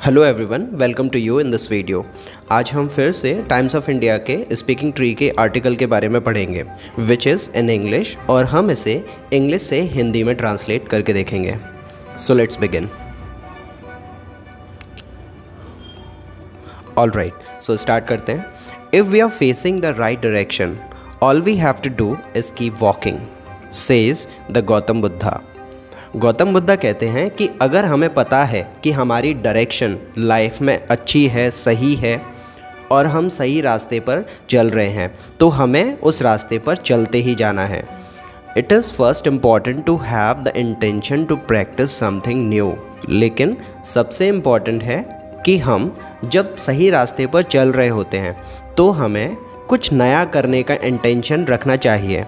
Hello everyone, welcome to you in this video. आज हम फिर से टाइम्स ऑफ इंडिया के स्पीकिंग ट्री के आर्टिकल के बारे में पढ़ेंगे विच इज़ इन इंग्लिश, और हम इसे इंग्लिश से हिंदी में ट्रांसलेट करके देखेंगे। So let's begin. All right, so start करते हैं। If we are facing the right direction, all we have to do is keep walking, says the Gautam Buddha. Gautam Buddha कहते हैं कि अगर हमें पता है कि हमारी डायरेक्शन लाइफ में अच्छी है, सही है और हम सही रास्ते पर चल रहे हैं, तो हमें उस रास्ते पर चलते ही जाना है। It is first important to have the intention to practice something new. लेकिन सबसे इम्पॉर्टेंट है कि हम जब सही रास्ते पर चल रहे होते हैं तो हमें कुछ नया करने का इंटेंशन रखना चाहिए।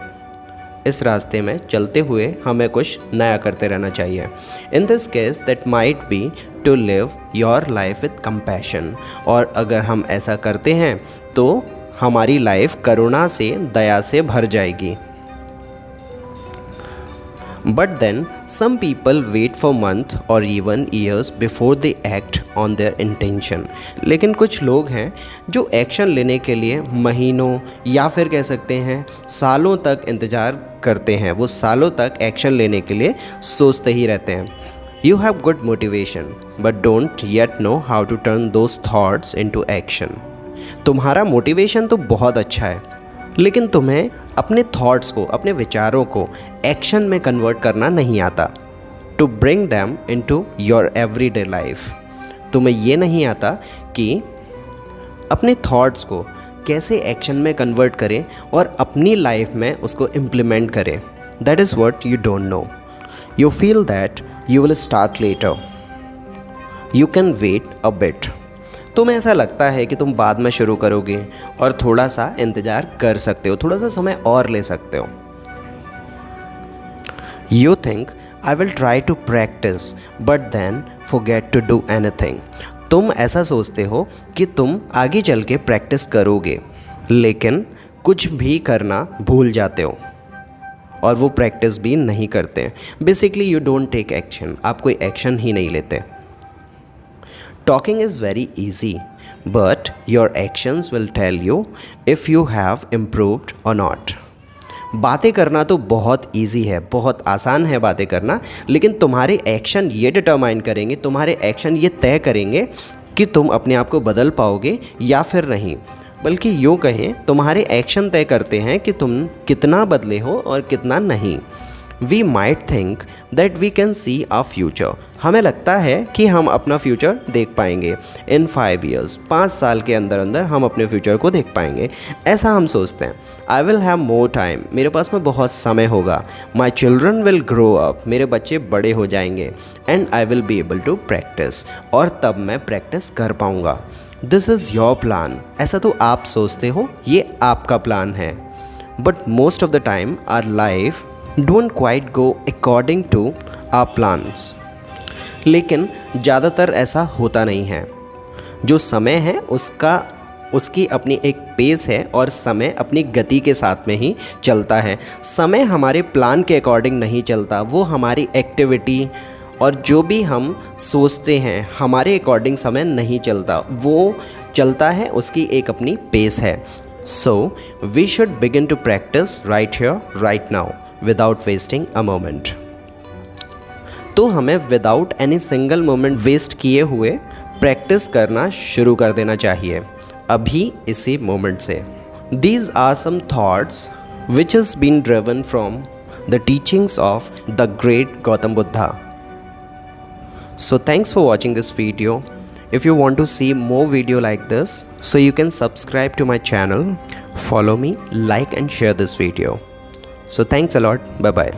इस रास्ते में चलते हुए हमें कुछ नया करते रहना चाहिए। In this case that might be to live your life with compassion. और अगर हम ऐसा करते हैं तो हमारी लाइफ करुणा से, दया से भर जाएगी। But then some people wait for months or even years before they act on their intention। लेकिन कुछ लोग हैं जो एक्शन लेने के लिए महीनों या फिर कह सकते हैं सालों तक इंतज़ार करते हैं। वो सालों तक एक्शन लेने के लिए सोचते ही रहते हैं। You have good motivation but don't yet know how to turn those thoughts into action। तुम्हारा मोटिवेशन तो बहुत अच्छा है, लेकिन तुम्हें अपने थॉट्स को, अपने विचारों को एक्शन में कन्वर्ट करना नहीं आता। To bring them into your everyday life. तुम्हें ये नहीं आता कि अपने थॉट्स को कैसे एक्शन में कन्वर्ट करें और अपनी लाइफ में उसको इम्प्लीमेंट करें। That is what you don't know. You feel that you will start later, you can wait a bit. तुम्हें ऐसा लगता है कि तुम बाद में शुरू करोगे और थोड़ा सा इंतज़ार कर सकते हो, थोड़ा सा समय और ले सकते हो। You think I will try to practice but then forget to do anything. तुम ऐसा सोचते हो कि तुम आगे चल के प्रैक्टिस करोगे, लेकिन कुछ भी करना भूल जाते हो और वो प्रैक्टिस भी नहीं करते। Basically you don't take action. आप कोई एक्शन ही नहीं लेते। Talking is very easy, but your actions will tell you if you have improved or not। बातें करना तो बहुत इजी है, बहुत आसान है बातें करना, लेकिन तुम्हारे एक्शन ये डिटरमाइन करेंगे, तुम्हारे एक्शन ये तय करेंगे कि तुम अपने आप को बदल पाओगे या फिर नहीं। बल्कि यूँ कहें, तुम्हारे एक्शन तय करते हैं कि तुम कितना बदले हो और कितना नहीं। We might think that we can see our future। हमें लगता है कि हम अपना फ्यूचर देख पाएंगे in 5 years। 5 साल के अंदर अंदर हम अपने फ्यूचर को देख पाएंगे, ऐसा हम सोचते हैं। I will have more time। मेरे पास में बहुत समय होगा। My children will grow up। मेरे बच्चे बड़े हो जाएंगे। And I will be able to practice। और तब मैं प्रैक्टिस कर पाऊँगा। This is your plan। ऐसा तो आप सोचते हो, ये आपका प्लान है। But most of the time our life don't quite go according to our plans। लेकिन ज़्यादातर ऐसा होता नहीं है। जो समय है उसकी अपनी एक पेस है और समय अपनी गति के साथ में ही चलता है। समय हमारे प्लान के अकॉर्डिंग नहीं चलता। वो हमारी एक्टिविटी और जो भी हम सोचते हैं हमारे अकॉर्डिंग समय नहीं चलता। वो चलता है, उसकी एक अपनी पेस है। So we should begin to practice right here right now without wasting a moment. तो हमें without any single moment waste किए हुए प्रैक्टिस करना शुरू कर देना चाहिए, अभी इसी मोमेंट से। These are some thoughts which is been driven from the teachings of the great Gautam Buddha. So thanks for watching this video. If you want to see more video like this, so you can subscribe to my channel, follow me, like and share this video. So thanks a lot. Bye bye.